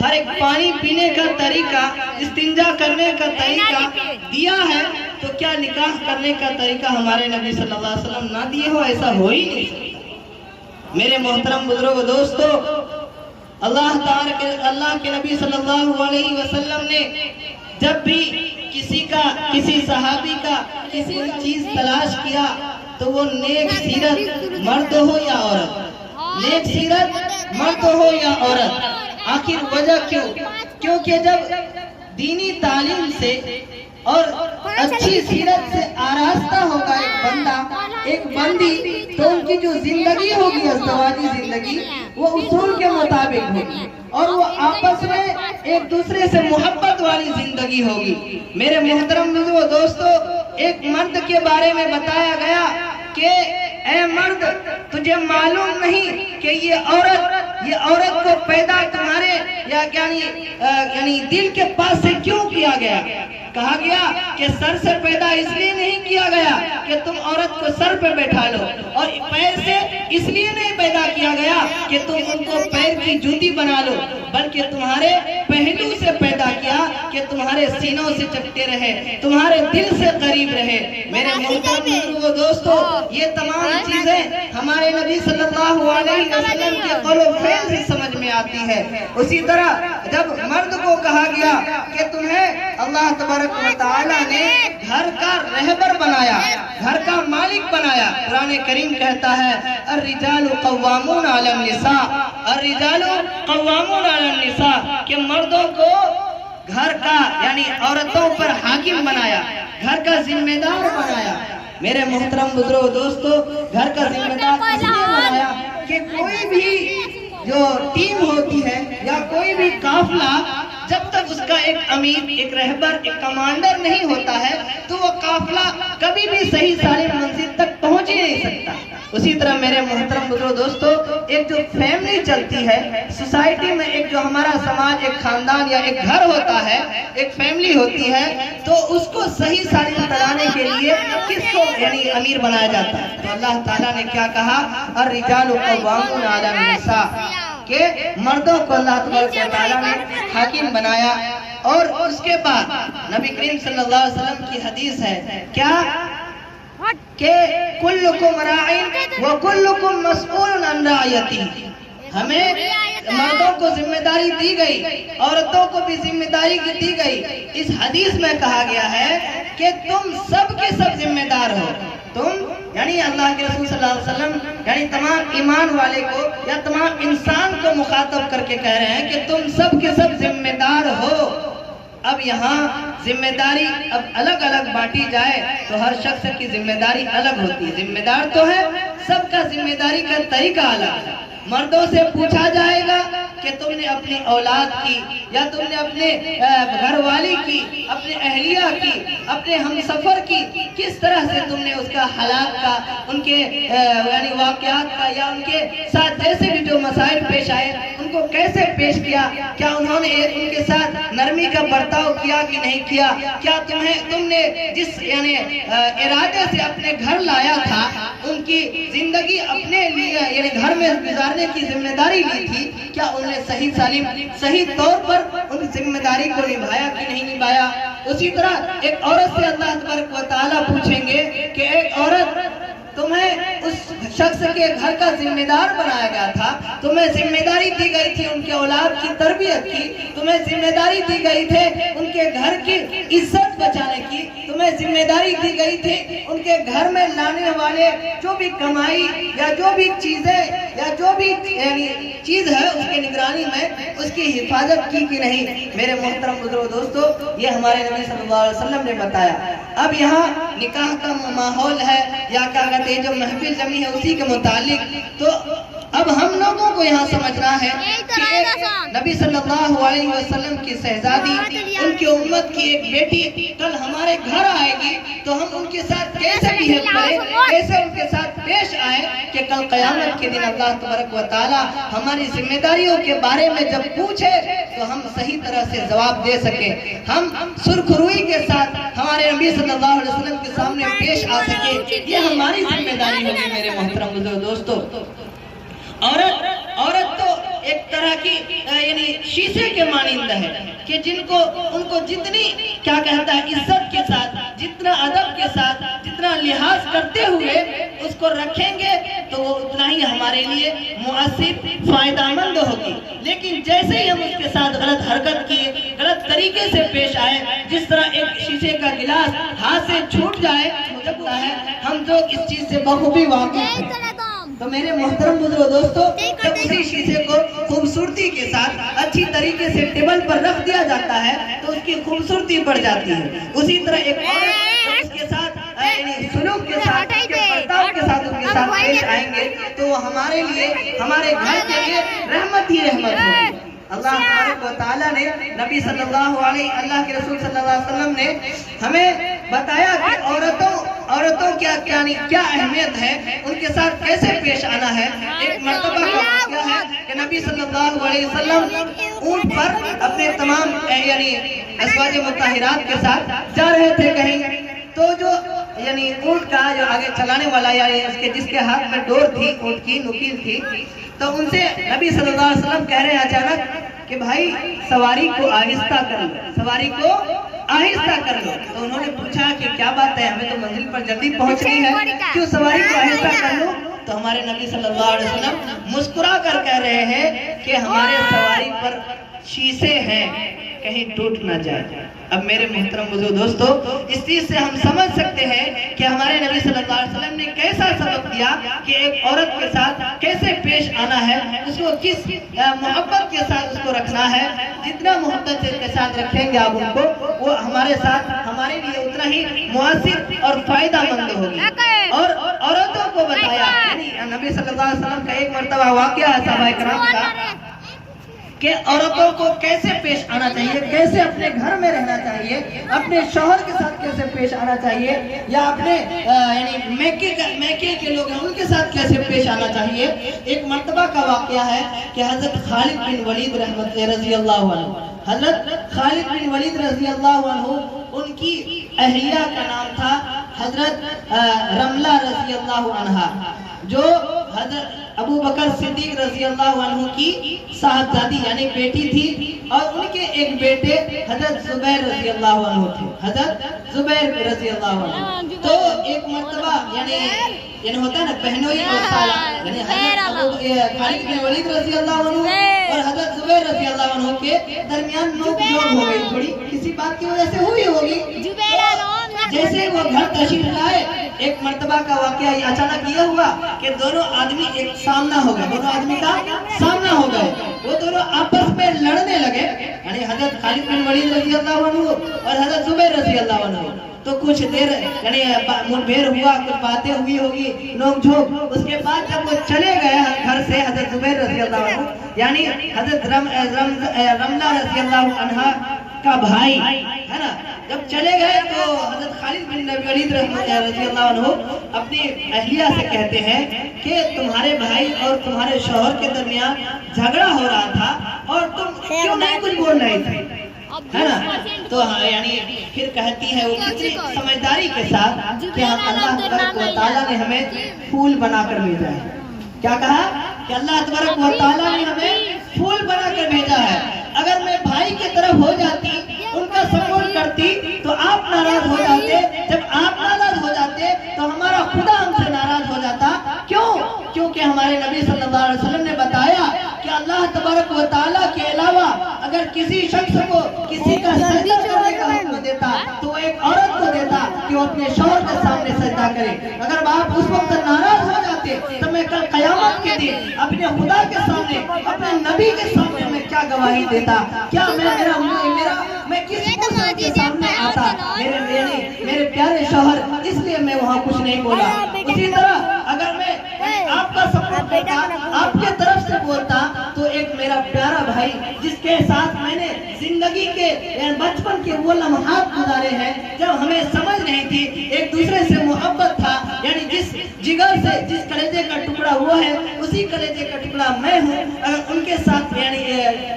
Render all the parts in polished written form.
ہر ایک پانی پینے کا طریقہ، استنجا کرنے کا طریقہ دیا ہے، تو کیا نکاح کرنے کا طریقہ ہمارے نبی صلی اللہ علیہ وسلم نہ دیے ہو؟ ایسا ہو ہی نہیں سکتا۔ میرے محترم بزرگ دوستو، اللہ کے نبی صلی اللہ علیہ وسلم نے جب بھی کسی صحابی کا کسی چیز تلاش کیا تو وہ نیک سیرت مرد ہو یا عورت، نیک سیرت مرد ہو یا عورت۔ آخر وجہ کیوں؟ کیونکہ جب دینی تعلیم سے اور اچھی سیرت سے آراستہ ہوگا ایک بندہ، ایک بندی، تو ان کی جو زندگی ہوگی، ازدواجی زندگی، وہ اصول کے مطابق ہوگی اور وہ آپس میں ایک دوسرے سے محبت والی زندگی ہوگی۔ میرے محترم دوستو، ایک مرد کے بارے میں بتایا گیا کہ اے مرد، تجھے معلوم نہیں کہ یہ عورت کو پیدا تمہارے یعنی دل کے پاس سے کیوں کیا گیا؟ کہا گیا کہ سر سے پیدا اس لیے نہیں کیا گیا کہ تم عورت کو سر پہ بیٹھا لو، اور پیر سے اس لیے نہیں پیدا کیا گیا کہ تم ان کو پیر کی جوتی بنا لو، بلکہ تمہارے پہلو سے پیدا کیا کہ تمہارے سینوں سے چپتے رہے، تمہارے دل سے قریب رہے۔ میرے محترم دوستو، یہ تمام چیزیں ہمارے نبی صلی اللہ علیہ وسلم کے قول و فعل سے سمجھ میں آتی ہے۔ اسی طرح جب مرد کو کہا گیا کہ تمہیں اللہ تبارک و تعالیٰ نے گھر کا رہبر بنایا، گھر کا مالک بنایا، قرآن کریم کہتا ہے الرجال قوامون علی النساء، الرجال قوامون علی النساء، کہ مردوں کو گھر کا یعنی عورتوں پر حاکم بنایا، گھر کا ذمہ دار بنایا۔ میرے محترم بزرگ دوستو، گھر کا ذمہ دار اس لیے بنایا کہ کوئی بھی جو ٹیم ہوتی ہے یا کوئی بھی قافلہ، جب تک اس کا ایک امیر، ایک رہبر، ایک کمانڈر نہیں ہوتا ہے تو وہ قافلہ کبھی بھی صحیح سالم منزل تک پہنچ ہی نہیں سکتا۔ اسی طرح میرے محترم بزرگ دوستو، ایک جو فیملی چلتی ہے سوسائٹی میں، ایک جو ہمارا سماج، ایک خاندان یا ایک گھر ہوتا ہے، ایک فیملی ہوتی ہے، تو اس کو صحیح سالم چلانے کے لیے کس کو یعنی امیر بنایا جاتا ہے؟ تو اللہ تعالیٰ نے کیا کہا؟ الرجال قوامون علی النساء، کہ مردوں کو اللہ تعالیٰ نے حاکم بنایا۔ اور اس کے بعد نبی کریم صلی اللہ علیہ وسلم کی حدیث ہے کیا کہ کلکم راعٍ وکلکم مسئول عن رعیتہ، ہمیں مردوں کو ذمہ داری دی گئی، عورتوں کو بھی ذمہ داری دی گئی۔ اس حدیث میں کہا گیا ہے کہ تم سب کے سب ذمہ دار ہو۔ تم یعنی اللہ کے رسول صلی اللہ علیہ وسلم یعنی تمام ایمان والے کو یا تمام انسان کو مخاطب کر کے کہہ رہے ہیں کہ تم سب کے سب ذمہ دار ہو۔ اب یہاں ذمہ داری اب الگ الگ بانٹی جائے تو ہر شخص کی ذمہ داری الگ ہوتی ہے۔ ذمہ دار تو ہے، سب کا ذمہ داری کا طریقہ الگ ہے۔ مردوں سے پوچھا جائے گا کہ تم نے اپنی اولاد کی یا تم نے اپنے گھر والی کی، اپنے اہلیہ کی، اپنے ہمسفر کی کس طرح سے تم نے اس کا حالات کا، ان کے یعنی واقعات کا یا ان کے ساتھ جیسے بھی جو مسائل پیش آئے ان کو کیسے پیش کیا، کیا انہوں نے ان کے ساتھ نرمی کا برتاؤ کیا کہ نہیں کیا، کیا تم نے جس یعنی ارادے سے اپنے گھر لایا تھا ان کی زندگی اپنے لیے یعنی گھر میں گزارنے کی ذمہ داری لی تھی، کیا انہوں نے صحیح سالم صحیح طور پر ان ذمہ داری کو نبھایا کہ نہیں نبھایا۔ اسی طرح ایک عورت سے اللہ تبارک و تعالیٰ پوچھیں گے کہ ایک عورت، تمہیں اس شخص کے گھر کا ذمہ دار بنایا گیا تھا، تمہیں ذمہ داری دی گئی تھی ان کے اولاد کی تربیت کی، تمہیں ذمہ داری دی گئی تھی ان کے گھر کی عزت بچانے کی، تمہیں ذمہ داری دی گئی تھی ان کے گھر میں لانے والے جو بھی کمائی یا جو بھی چیزیں یا جو بھی یعنی چیز ہے اس کی نگرانی میں اس کی حفاظت کی کہ نہیں۔ میرے محترم بزرگ دوستو، یہ ہمارے نبی صلی اللہ علیہ وسلم نے بتایا۔ اب یہاں نکاح کا ماحول ہے یا کیا کہتے ہیں جو محفل جمی ہے اسی کے متعلق، تو اب ہم لوگوں کو یہاں سمجھنا ہے کہ نبی صلی اللہ علیہ وسلم کی شہزادی، ان کی امت کی ایک بیٹی کل ہمارے گھر آئے گی تو ہم ان کے ساتھ کیسے بیہیو کریں، کیسے ان کے ساتھ پیش آئے کہ کل قیامت کے دن اللہ تبارک و تعالی ہماری ذمہ داریوں کے بارے میں جب پوچھے تو ہم صحیح طرح سے جواب دے سکیں، ہم سرخروئی کے ساتھ ہمارے نبی صلی اللہ علیہ وسلم کے سامنے پیش آ سکے، یہ ہماری ذمہ داری ہوگی۔ میرے محترم بزرگ دوستو، عورت تو ایک طرح کی یعنی شیشے کے مانند ہے کہ جن کو ان کو جتنی کیا کہتا ہے عزت کے ساتھ، جتنا ادب کے ساتھ، جتنا لحاظ کرتے ہوئے اس کو رکھیں گے تو وہ اتنا ہی ہمارے لیے مؤثر فائدہ مند ہوگی. لیکن جیسے ہی ہم اس کے ساتھ غلط حرکت کیے، غلط طریقے سے پیش آئے، جس طرح ایک شیشے کا گلاس ہاتھ سے چھوٹ جائے، مجھے پتا ہے ہم جو اس چیز سے بخوبی واقف ہیں. تو میرے محترم بزرگ دوستو، جب اسی شیشے کو خوبصورتی کے ساتھ اچھی طریقے سے ٹیبل پر رکھ دیا جاتا ہے تو اس کی خوبصورتی بڑھ جاتی ہے. اسی طرح ایک عورت اس کے ساتھ سلوک کے ساتھ، اس کے برتاؤ کے ساتھ اس کے ساتھ پیش آئیں گے تو وہ ہمارے لیے، ہمارے گھر کے لیے رحمت ہی رحمت ہوگی. اللہ تبارک و تعالیٰ نے نبی صلی اللہ علیہ، اللہ کے رسول صلی اللہ علیہ وسلم نے ہمیں بتایا کہ عورتوں کیا اہمیت ہے، ان کے ساتھ کیسے پیش آنا ہے. ایک مرتبہ کا واقعہ ہے کہ نبی صلی اللہ علیہ وسلم اونٹ پر اپنے تمام یعنی ازواج مطہرات کے ساتھ جا رہے تھے کہیں، تو جو یعنی اونٹ کا جو آگے چلانے والا یعنی جس کے ہاتھ میں ڈور تھی، اونٹ کی نکیل تھی، تو ان سے نبی صلی اللہ علیہ وسلم کہہ رہے ہیں اچانک کہ بھائی سواری کو آہستہ کر لو، سواری کو آہستہ کر لو. تو انہوں نے پوچھا کہ کیا بات ہے، ہمیں تو منزل پر جلدی پہنچنی ہے، کیوں سواری کو آہستہ کر لو؟ تو ہمارے نبی صلی اللہ علیہ وسلم مسکرا کر کہہ رہے ہیں کہ ہمارے سواری پر شیشے ہیں، کہیں ٹوٹ نہ جائے. اب میرے محترم بزرگ دوستو، اس چیز سے ہم سمجھ سکتے ہیں کہ ہمارے نبی صلی اللہ علیہ وسلم نے کیسا سبق دیا کہ ایک عورت کے ساتھ کیسے پیش آنا ہے، اس کو کس محبت کے ساتھ اس کو رکھنا ہے. جتنا محبت کے ساتھ رکھیں گے آپ ان کو، وہ ہمارے ساتھ ہمارے لیے اتنا ہی مؤثر اور فائدہ مند ہوگی. اور عورتوں کو بتایا، یعنی نبی صلی اللہ علیہ وسلم کا ایک مرتبہ واقعہ ہے صحابہ کرام کا کہ عورتوں کو کیسے پیش آنا چاہیے، کیسے اپنے گھر میں رہنا چاہیے، اپنے شوہر کے ساتھ کیسے پیش آنا چاہیے، یا اپنے یعنی میکے کے لوگ ہیں ان کے ساتھ کیسے پیش آنا چاہیے. ایک مرتبہ کا واقعہ ہے کہ حضرت خالد بن ولید رضی اللہ عنہ، حضرت خالد بن ولید رضی اللہ عنہ، ان کی اہلیہ کا نام تھا حضرت رملہ رضی اللہ عنہ، جو حضرت ابو بکر صدیق رضی اللہ عنہ کی صاحبزادی یعنی بیٹی تھی، اور ان کے ایک بیٹے حضرت زبیر رضی اللہ عنہ تھے، حضرت زبیر رضی اللہ عنہ. تو ایک مرتبہ یعنی ہوتا ہے نا بہنوئی اور خالہ، یعنی حضرت خالد بن ولید رضی اللہ عنہ اور حضرت زبیر رضی اللہ عنہ کے درمیان نوک جھوک ہو گئی، تھوڑی کسی بات کی وجہ سے ہوئی ہوگی. جیسے وہ گھر تشریف لائے، ایک مرتبہ کا واقعہ اچانک یہ ہوا کہ دونوں آدمی ایک سامنا ہو گئے، دونوں آدمی کا سامنا ہو گئے، وہ دونوں آپس میں لڑنے لگے، یعنی حضرت خالد بن ولید رضی اللہ عنہ اور حضرت زبیر رضی اللہ عنہ. تو کچھ دیر یعنی مٹبھیڑ ہوا، کچھ باتیں ہوئی ہوگی، نوک جھوک. اس کے بعد جب وہ چلے گئے گھر سے، حضرت زبیر رضی اللہ عنہ یعنی حضرت رملہ رضی اللہ عنہ کا بھائی ہے نا، جب چلے گئے تو حضرت خالد بن ولید رضی اللہ عنہ اپنی اہلیہ سے کہتے ہیں کہ تمہارے بھائی اور تمہارے شوہر کے درمیان جھگڑا ہو رہا تھا اور تم کیوں نہیں کچھ بول رہے تھے، ہے نا. تو یعنی پھر کہتی ہے وہ کتنی سمجھداری کے ساتھ کہ اللہ تبارک و تعالیٰ نے ہمیں پھول بنا کر بھیجا ہے. کیا کہا کہ اللہ تبارک و تعالیٰ نے ہمیں پھول بنا کر بھیجا ہے. اگر میں بھائی کی طرف ہو جاتی، ان کا سپورٹ کرتی تو آپ ناراض ہو جاتے، جب آپ ناراض ہو جاتے تو ہمارا خدا ہم سے ناراض ہو جاتا. کیوں؟ کیونکہ ہمارے نبی صلی اللہ علیہ وسلم نے بتایا کہ اللہ تبارک و تعالیٰ کے علاوہ اگر کسی شخص کو کسی کا سجدہ کرنے کا حکم دیتا تو ایک عورت کو دیتا کہ وہ اپنے شوہر کے سامنے سجدہ کرے. اگر آپ اس وقت ناراض ہو جاتے تو میں کل قیامت کے دن اپنے خدا کے سامنے، اپنے نبی کے سامنے میں کیا گواہی دیتا، کیا میں کس منظر کے سامنے آتا. میرے پیارے شوہر، اس لیے میں وہاں کچھ نہیں بولا. اسی طرح اگر میں آپ کا سپورٹ کرتا، آپ کے طرف سے بولتا، تو ایک میرا پیارا بھائی جس کے ساتھ میں نے زندگی کے بچپن کے وہ لمحات گزارے ہیں جب ہمیں سمجھ نہیں تھی، ایک دوسرے سے محبت تھا، یعنی جس جگر سے جس کلیجے کا ٹکڑا وہ ہے اسی کلیجے کا ٹکڑا میں ہوں، اگر ان کے ساتھ یعنی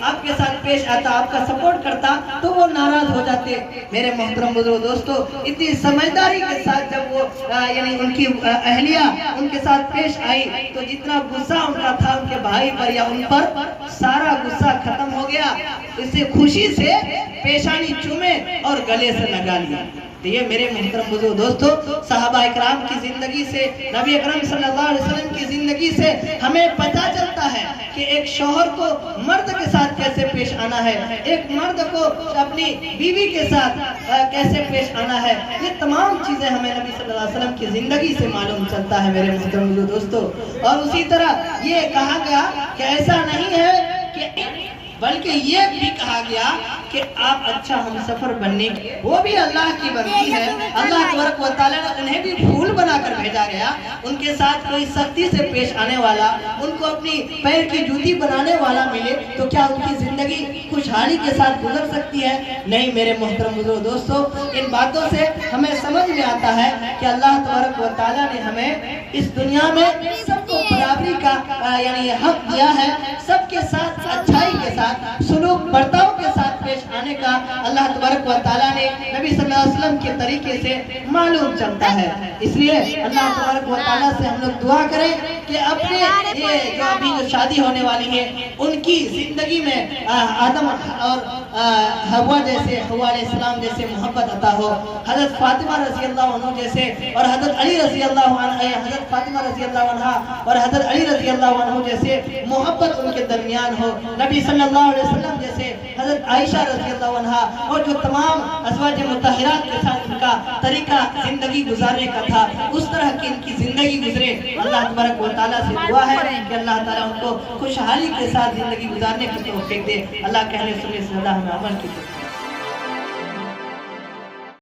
آپ کے ساتھ پیش آتا، آپ کا سپورٹ کرتا تو وہ ناراض ہو جاتے. میرے محترم بزرگ دوستو، اتنی سمجھداری کے ساتھ جب وہ یعنی ان کی اہلیہ ان کے ساتھ پیش آئی آئی تو جتنا غصہ ان کا تھا ان کے بھائی پر یا ان پر، سارا غصہ ختم ہو گیا. اسے خوشی سے پیشانی چومے اور گلے سے لگا لیا. تو یہ میرے محترم بزرگ دوستو، صحابہ اکرام کی زندگی سے، نبی اکرم صلی اللہ علیہ وسلم کی زندگی سے ہمیں پتہ چلتا ہے کہ ایک شوہر کو مرد کے ساتھ کیسے پیش آنا ہے، ایک مرد کو اپنی بیوی کے ساتھ کیسے پیش آنا ہے. یہ تمام چیزیں ہمیں نبی صلی اللہ علیہ وسلم کی زندگی سے معلوم چلتا ہے میرے محترم بزرگ دوستو. اور اسی طرح یہ کہا گیا کہ ایسا نہیں ہے کہ، بلکہ یہ بھی کہا گیا کہ آپ اچھا ہم سفر بننے کی، وہ بھی اللہ کی بندی ہے. اللہ تبارک و تعالیٰ نے انہیں بھی پھول بنا کر بھیجا گیا. ان کے ساتھ کوئی سختی سے پیش آنے والا، ان کو اپنی پیر کی جوتی بنانے والا ملے تو کیا ان کی زندگی خوشحالی کے ساتھ گزر سکتی ہے؟ نہیں میرے محترم بزرگ دوستو. ان باتوں سے ہمیں سمجھ میں آتا ہے کہ اللہ تبارک و تعالیٰ نے ہمیں اس دنیا میں سب کو برابری کا یعنی حق دیا ہے. سب کے ساتھ اچھائی کے ساتھ، سلوک برتاؤ کے ساتھ پیش آنے کا اللہ تبارک و تعالیٰ نے نبی صلی اللہ علیہ وسلم کے طریقے سے معلوم چلتا ہے. اس لیے اللہ تبارک و تعالیٰ سے ہم لوگ دعا کریں کہ اپنے یہ جو ابھی جو شادی ہونے والی ہے ان کی زندگی میں آدم اور حوا جیسے، حوا علیہ السلام جیسے محبت عطا ہو، حضرت فاطمہ رضی اللہ عنہ جیسے، اور حضرت علی رضی اللہ عنہ، حضرت فاطمہ رضی اللہ عنہ اور حضرت علی رضی اللہ عنہ جیسے محبت ان کے درمیان ہو. نبی صلی اللہ علیہ وسلم جیسے، حضرت عائشہ رضی اللہ عنہ، اور جو تمام ازواج مطہرات کے ساتھ ان کا طریقہ زندگی گزارنے کا تھا، اس طرح کی ان کی زندگی گزرے. اللہ تبارک و تعالیٰ سے دعا ہے کہ اللہ تعالیٰ ان کو خوشحالی کے ساتھ زندگی گزارنے کی توفیق دے. اللہ کہنے سنے سے اللہ ہمیں عمل کی توفیق